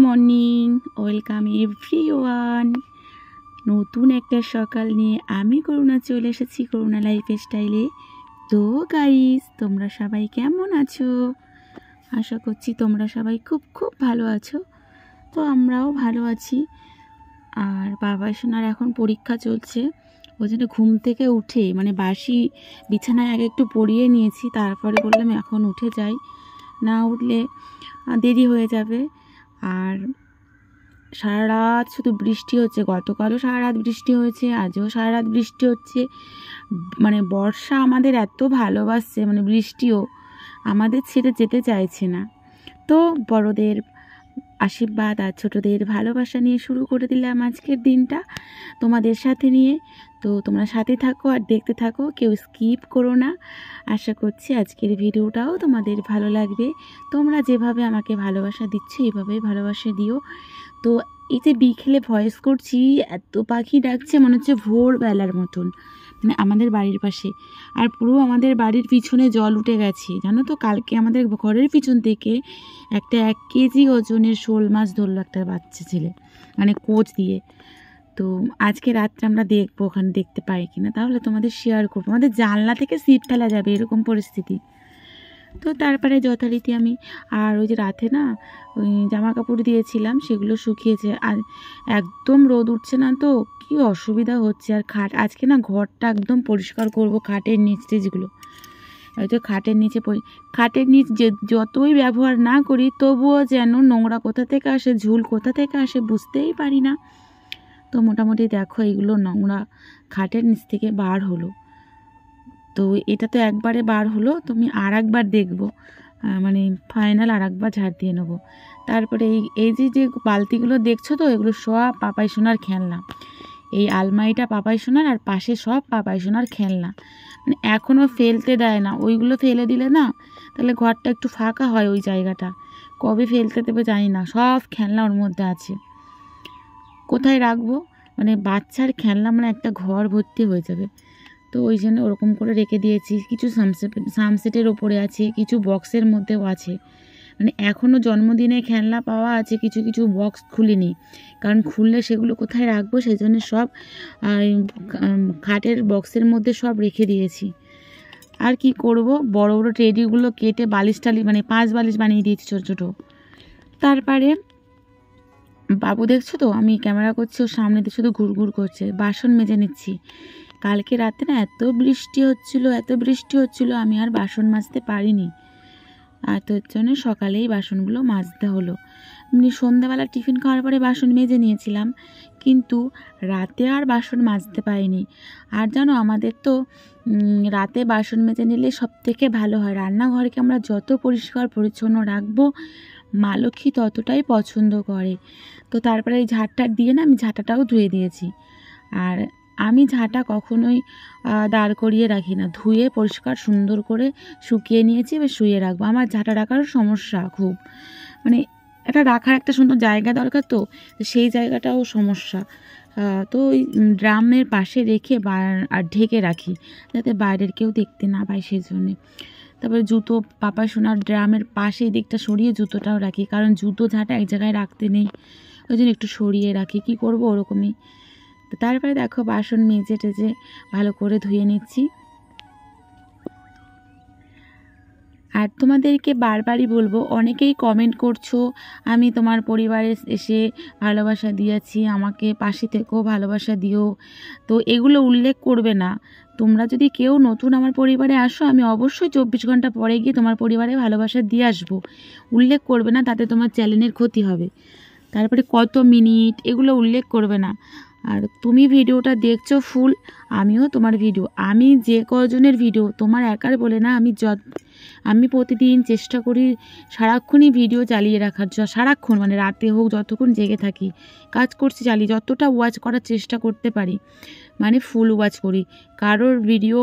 Morning, welcome everyone. নতুন একটা সকাল নিয়ে আমি করুণা চলে এসেছি করুণা লাইফস্টাইলে। তো গাইস, তোমরা সবাই কেমন আছো? আশা করছি তোমরা সবাই খুব খুব ভালো আছো। তো আমরাও ভালো আছি। আর বাবা সোনার এখন পরীক্ষা চলছে, ওই জন্য ঘুম থেকে উঠে মানে বাসি বিছানায় আগে একটু পরিয়ে নিয়েছি, তারপরে বললাম এখন উঠে যাই, না উঠলে দেরি হয়ে যাবে। আর সারা রাত শুধু বৃষ্টি হচ্ছে, গতকালও সারা রাত বৃষ্টি হয়েছে, আজও সারা রাত বৃষ্টি হচ্ছে। মানে বর্ষা আমাদের এত ভালোবাসছে, মানে বৃষ্টিও আমাদের ছেড়ে যেতে চাইছে না। তো বড়দের আশীর্বাদ আর ছোটদের ভালোবাসা নিয়ে শুরু করে দিলাম আজকের দিনটা তোমাদের সাথে নিয়ে। তো তোমরা সাথে থাকো আর দেখতে থাকো, কেউ স্কিপ করো না। আশা করছি আজকের ভিডিওটাও তোমাদের ভালো লাগবে। তোমরা যেভাবে আমাকে ভালোবাসা দিচ্ছ এইভাবেই ভালোবাসা দিও। তো এই যে বিকেলে ভয়েস করছি, এত পাখি ডাকছে মনে হচ্ছে ভোরবেলার মতন, মানে আমাদের বাড়ির পাশে। আর পুরো আমাদের বাড়ির পিছনে জল উঠে গেছে, জানো তো। কালকে আমাদের ঘরের পিছন থেকে একটা 1 কেজি ওজনের শোল মাছ ধরলো একটা বাচ্চা ছেলে, মানে কোচ দিয়ে। তো আজকে রাত্রে আমরা দেখবো ওখানে দেখতে পাই কিনা, তাহলে তোমাদের শেয়ার করবো। আমাদের জানলা থেকে ছিপ ফেলা যাবে এরকম পরিস্থিতি। তো তারপরে যথারীতি আমি আর ওই যে রাতে না ওই জামা কাপড় দিয়েছিলাম সেগুলো শুকিয়েছে, আর একদম রোদ উঠছে না, তো কি অসুবিধা হচ্ছে। আর আজকে না ঘরটা একদম পরিষ্কার করব, খাটের নিচ টিচগুলো। হয়তো খাটের নিচ যতই ব্যবহার না করি তবুও যেন নোংরা কোথা থেকে আসে, ঝুল কোথা থেকে আসে বুঝতেই পারি না। তো মোটামুটি দেখো এইগুলো নোংরা খাটের নিচ থেকে বার হলো। তো এটা তো একবারে বার হলো, তো আমি আর একবার দেখবো, মানে ফাইনাল আর একবার ঝাড় দিয়ে নেবো। তারপরে এই যে বালতিগুলো দেখছো তো, এগুলো সব পাপাই সোনার খেলনা। এই আলমারিটা পাপাই সোনার, আর পাশে সব পাপাই সোনার খেলনা। মানে এখনও ফেলতে দেয় না, ওইগুলো ফেলে দিলে না তাহলে ঘরটা একটু ফাঁকা হয়, ওই জায়গাটা কবে ফেলতে দেবে জানি না। সব খেলনা ওর মধ্যে আছে, কোথায় রাখবো? মানে বাচ্চার খেলনা মানে একটা ঘর ভর্তি হয়ে যাবে। তো ওই জন্য ওরকম করে রেখে দিয়েছি। কিছু সামসেটের ওপরে আছে, কিছু বক্সের মধ্যেও আছে। মানে এখনও জন্মদিনে খেলনা পাওয়া আছে, কিছু কিছু বক্স খুলিনি, কারণ খুললে সেগুলো কোথায় রাখবো, সেই জন্য সব খাটের বক্সের মধ্যে সব রেখে দিয়েছি। আর কি করব, বড় বড় টেডিগুলো কেটে বালিশ মানে 5 বালিশ বানিয়ে দিয়েছি ছোটো ছোটো। তারপরে বাবু দেখছো তো আমি ক্যামেরা করছি, ওর সামনে দিয়ে শুধু ঘুরঘুর করছে। বাসন মেজে নিচ্ছি। কালকে রাতে না এত বৃষ্টি হচ্ছিল আমি আর বাসন মাজতে পারিনি। আর তোর জন্য সকালেই বাসনগুলো মাজতে হলো। এমনি সন্ধ্যাবেলা টিফিন খাওয়ার পরে বাসন মেজে নিয়েছিলাম, কিন্তু রাতে আর বাসন মাজতে পারিনি। আর জানো আমাদের তো রাতে বাসন মেজে নিলে সব থেকে ভালো হয়। রান্নাঘরকে আমরা যত পরিষ্কার পরিচ্ছন্ন রাখবো মা লক্ষ্মী ততটাই পছন্দ করে। তো তারপরে এই ঝাঁটটা দিয়ে না আমি ঝাঁটাটাও ধুয়ে দিয়েছি। আর আমি ঝাঁটা কখনোই দাঁড় করিয়ে রাখি না, ধুয়ে পরিষ্কার সুন্দর করে শুকিয়ে নিয়েছি, এবার শুয়ে রাখবো। আমার ঝাঁটা রাখারও সমস্যা খুব, মানে এটা রাখার একটা সুন্দর জায়গা দরকার, তো সেই জায়গাটাও সমস্যা। তো ওই ড্রামের পাশে রেখে আর ঢেকে রাখি, যাতে বাইরের কেউ দেখতে না পায়, সেই জন্যে। তারপরে জুতো পাপা সোনার ড্রামের পাশে এই দিকটা সরিয়ে জুতোটাও রাখি, কারণ জুতো ঝাঁটা এক জায়গায় রাখতে নেই, ওই জন্য একটু সরিয়ে রাখি। কি করব, ওরকমই। তো তারপরে দেখো বাসন মেজে টেজে ভালো করে ধুয়ে নিচ্ছি। আর তোমাদেরকে বারবারই বলবো, অনেকেই কমেন্ট করছো আমি তোমার পরিবারে এসে ভালোবাসা দিয়েছি, আমাকে পাশে থেকেও ভালোবাসা দিও। তো এগুলো উল্লেখ করবে না। তোমরা যদি কেউ নতুন আমার পরিবারে আসো, আমি অবশ্যই 24 ঘন্টা পরে গিয়ে তোমার পরিবারে ভালোবাসা দিয়ে আসবো। উল্লেখ করবে না, তাতে তোমার চ্যানেলের ক্ষতি হবে। তারপরে কত মিনিট এগুলো উল্লেখ করবে না। আর তুমি ভিডিওটা দেখছো ফুল, আমিও তোমার ভিডিও, আমি যে কজনের ভিডিও তোমার একার বলে না, আমি প্রতিদিন চেষ্টা করি সারাক্ষণই ভিডিও চালিয়ে রাখার, সারাক্ষণ মানে রাতে হোক যতক্ষণ জেগে থাকি কাজ করছি চালিয়ে, যতটা ওয়াচ করার চেষ্টা করতে পারি মানে ফুল ওয়াচ করি। কারোর ভিডিও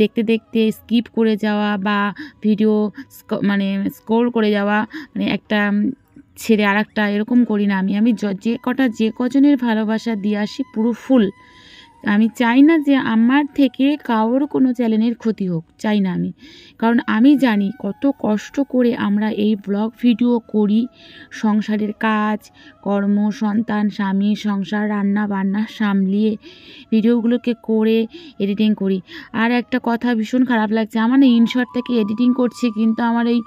দেখতে দেখতে স্কিপ করে যাওয়া বা ভিডিও মানে স্ক্রল করে যাওয়া, মানে একটা ছেড়ে আর একটা এরকম করি না। আমি যে কজনের ভালোবাসা দিয়ে আসি পুরো ফুল, আমি চাই না যে আমার থেকে কারোর কোনো চ্যানেলের ক্ষতি হোক, চাই না আমি। কারণ আমি জানি কত কষ্ট করে আমরা এই ব্লগ ভিডিও করি, সংসারের কাজ কর্ম, সন্তান, স্বামী, সংসার, রান্না বান্না সামলিয়ে ভিডিওগুলোকে করে এডিটিং করি। আর একটা কথা ভীষণ খারাপ লাগছে, আমার না ইনশর্ট থেকে এডিটিং করছি, কিন্তু আমার এই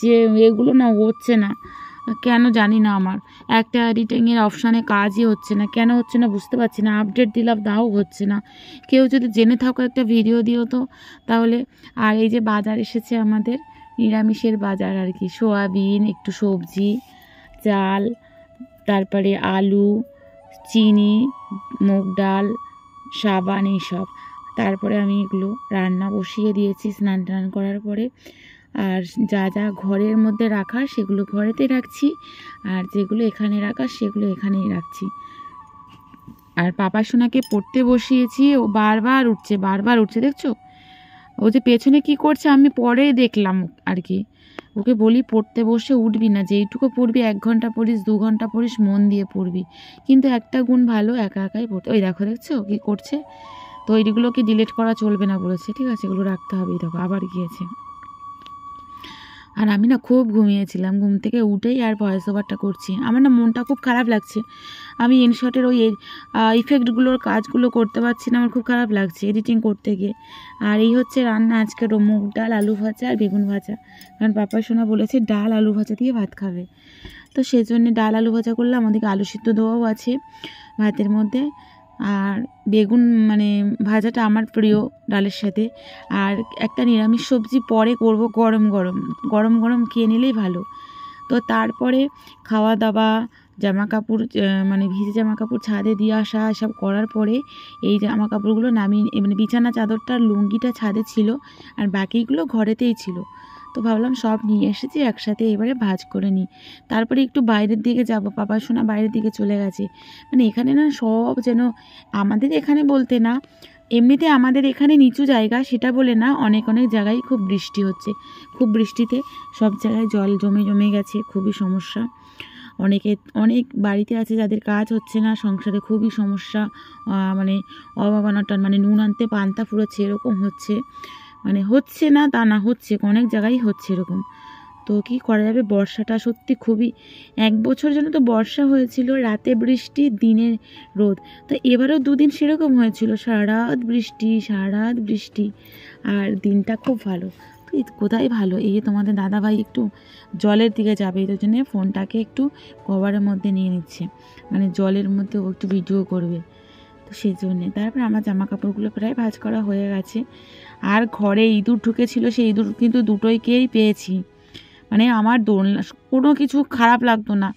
যে এগুলো না হচ্ছে না, কেন জানি না। আমার একটা এডিটিংয়ের অপশানে কাজই হচ্ছে না, কেন হচ্ছে না বুঝতে পারছি না। আপডেট দিলাম তাও হচ্ছে না। কেউ যদি জেনে থাকো একটা ভিডিও দিও তো তাহলে। আর এই যে বাজার এসেছে আমাদের, নিরামিষের বাজার আর কি, সোয়াবিন, একটু সবজি, চাল, তারপরে আলু, চিনি, মুগ ডাল, সাবান, এইসব। তারপরে আমি এগুলো রান্না বসিয়ে দিয়েছি স্নান টান করার পরে। আর যা যা ঘরের মধ্যে রাখার সেগুলো ঘরেতে রাখছি, আর যেগুলো এখানে রাখার সেগুলো এখানেই রাখছি। আর পাপা সোনাকে পড়তে বসিয়েছি, ও বারবার উঠছে দেখছো। ও যে পেছনে কি করছে আমি পরে দেখলাম আর কি। ওকে বলি পড়তে বসে উঠবি না, যেইটুকু পড়বি 1 ঘন্টা পড়িস, 2 ঘন্টা পড়িস, মন দিয়ে পড়বি। কিন্তু একটা গুণ ভালো, একা একাই পড়তে। ওই দেখো দেখছো কি করছে। তো এইগুলোকে ডিলিট করা চলবে না বলেছে, ঠিক আছে, এগুলো রাখতে হবে। দেখো আবার গিয়েছে। আর আমি না খুব ঘুমিয়েছিলাম, ঘুম থেকে উঠেই আর ভয়েস ওভারটা করছি। আমার না মনটা খুব খারাপ লাগছে, আমি ইনশর্টের ওই ইফেক্টগুলোর কাজগুলো করতে পারছি না, আমার খুব খারাপ লাগছে এডিটিং করতে গিয়ে। আর এই হচ্ছে রান্না আজকের, মুগ ডাল, আলু ভাজা আর বেগুন ভাজা। কারণ পাপা সোনা বলেছে ডাল আলু ভাজা দিয়ে ভাত খাবে, তো সেই জন্যে ডাল আলু ভাজা করলাম। আমাদেরকে আলু সিদ্ধ দেওয়াও আছে ভাতের মধ্যে। আর বেগুন মানে ভাজাটা আমার প্রিয় ডালের সাথে। আর একটা নিরামিষ সবজি পরে করব, গরম গরম খেয়ে নিলেই ভালো। তো তারপরে খাওয়া দাওয়া, জামা কাপড় মানে ভিজে জামা কাপড় ছাদে দিয়ে আসা, এসব করার পরে এই জামা কাপড়গুলো নামিয়ে, মানে বিছানা চাদরটা লুঙ্গিটা ছাদে ছিল আর বাকিগুলো ঘরেতেই ছিল। তো ভাবলাম সব নিয়ে এসেছি একসাথে, এবারে ভাজ করে নিই। তারপরে একটু বাইরের দিকে যাব, পাপা সোনা বাইরের দিকে চলে গেছে। মানে এখানে না সব যেন, আমাদের এখানে বলতে না, এমনিতে আমাদের এখানে নিচু জায়গা সেটা বলে না, অনেক জায়গায় খুব বৃষ্টি হচ্ছে। খুব বৃষ্টিতে সব জায়গায় জল জমে গেছে, খুবই সমস্যা। অনেক বাড়িতে আছে যাদের কাজ হচ্ছে না, সংসারে খুবই সমস্যা, মানে অভাব অনটন, মানে নুন আনতে পান্তা ফুরোচ্ছে এরকম হচ্ছে। মানে হচ্ছে না তা না, হচ্ছে, অনেক জায়গায় হচ্ছে এরকম। তো কী করা যাবে, বর্ষাটা সত্যি খুবই, 1 বছর জন্য তো বর্ষা হয়েছিল, রাতে বৃষ্টি দিনে রোদ। তো এবারেও 2 দিন সেরকম হয়েছিল, সারা রাত বৃষ্টি, আর দিনটা খুব ভালো। তো কোথায় ভালো, এই যে তোমাদের দাদাভাই একটু জলের দিকে যাবে, এই জন্য ফোনটাকে একটু কভারের মধ্যে নিয়ে নিচ্ছে, মানে জলের মধ্যে ও একটু ভিডিও করবে, তো সেই জন্যে। তারপর আমার জামা কাপড়গুলো প্রায় ভাঁজ করা হয়ে গেছে। আর ঘরে ইঁদুর ঢুকেছিল, সেই ইঁদুর কিন্তু দুটোইকেই পেয়েছি। মানে আমার দোলনা কোনো কিছু খারাপ লাগতো না।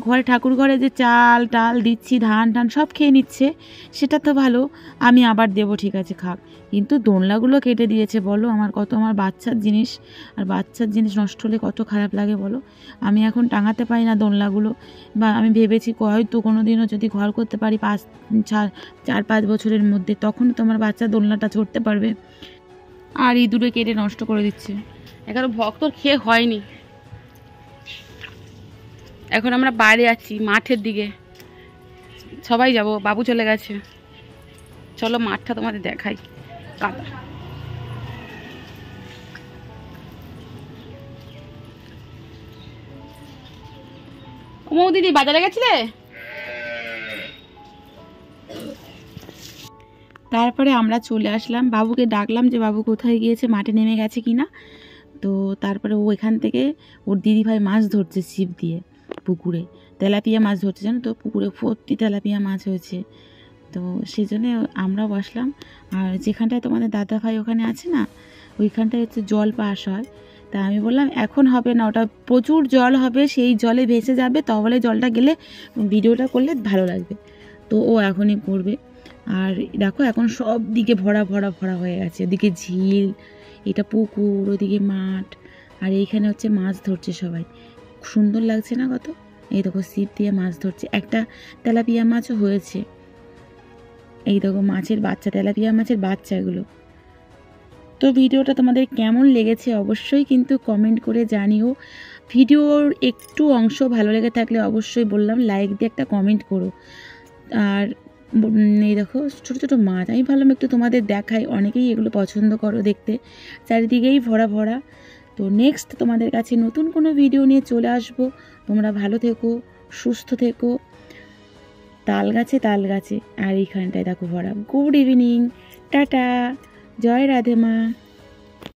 ঘরে ঠাকুর ঘরে যে চাল টাল দিচ্ছি, ধান টান সব খেয়ে নিচ্ছে, সেটা তো ভালো, আমি আবার দেবো, ঠিক আছে খাক। কিন্তু দোলনাগুলো কেটে দিয়েছে, বলো আমার বাচ্চার জিনিস, আর বাচ্চার জিনিস নষ্ট হলে কত খারাপ লাগে বলো। আমি এখন টাঙাতে পারি না দোলনাগুলো, বা আমি ভেবেছি হয়তো কোনো দিনও যদি ঘর করতে পারি 4-5 বছরের মধ্যে, তখন তোমার বাচ্চা দোলনাটা চড়তে পারবে। আর ইঁদুরে কেটে নষ্ট করে দিচ্ছে। এখনো ভক্তর খেয়ে হয়নি। এখন আমরা বাইরে আছি মাঠের দিকে, সবাই যাব, বাবু চলে গেছে। চলো মাঠটা তোমাদের দেখাই, কাদা। মৌ দিদি বাজারে গেছিলে? তারপরে আমরা চলে আসলাম, বাবুকে ডাকলাম যে বাবু কোথায় গিয়েছে, মাঠে নেমে গেছে কিনা। তো তারপরে ও এখান থেকে ওর দিদিভাই মাছ ধরছে ছিপ দিয়ে পুকুরে, তেলাপিয়া মাছ ধরছে, জানো তো, পুকুরে ভর্তি তেলাপিয়া মাছ হয়েছে। তো সেই জন্যে আমরাও বসলাম। আর যেখানটায় তোমাদের দাদা ভাই ওখানে আছে না, ওইখানটায় হচ্ছে জল পাস হয়। তা আমি বললাম এখন হবে না, ওটা প্রচুর জল হবে, সেই জলে ভেসে যাবে, তাহলে জলটা গেলে ভিডিওটা করলে ভালো লাগবে। তো ও এখনই করবে। আর দেখো এখন সব দিকে ভরা হয়ে গেছে, ওদিকে ঝিল, এটা পুকুর, ওদিকে মাঠ, আর এইখানে হচ্ছে মাছ ধরছে সবাই। সুন্দর লাগছে না কত? এই দেখো ছিপ দিয়ে মাছ ধরছে, একটা তেলাপিয়া মাছও হয়েছে। এই দেখো মাছের বাচ্চা, তেলাপিয়া মাছের বাচ্চা এগুলো। তো ভিডিওটা তোমাদের কেমন লেগেছে অবশ্যই কিন্তু কমেন্ট করে জানিও। ভিডিওর একটু অংশ ভালো লেগে থাকলে অবশ্যই বললাম লাইক দিয়ে একটা কমেন্ট করো। আর এই দেখো ছোটো ছোটো মাছ, আমি ভাবলাম একটু তোমাদের দেখাই, অনেকেই এগুলো পছন্দ করো দেখতে, চারিদিকেই ভরা ভরা। তো নেক্সট তোমাদের কাছে নতুন কোনো ভিডিও নিয়ে চলে আসবো। তোমরা ভালো থেকো, সুস্থ থেকো। তাল গাছে আর এইখানটায় দেখো ভরা। গুড ইভিনিং, টাটা, জয় রাধে মা।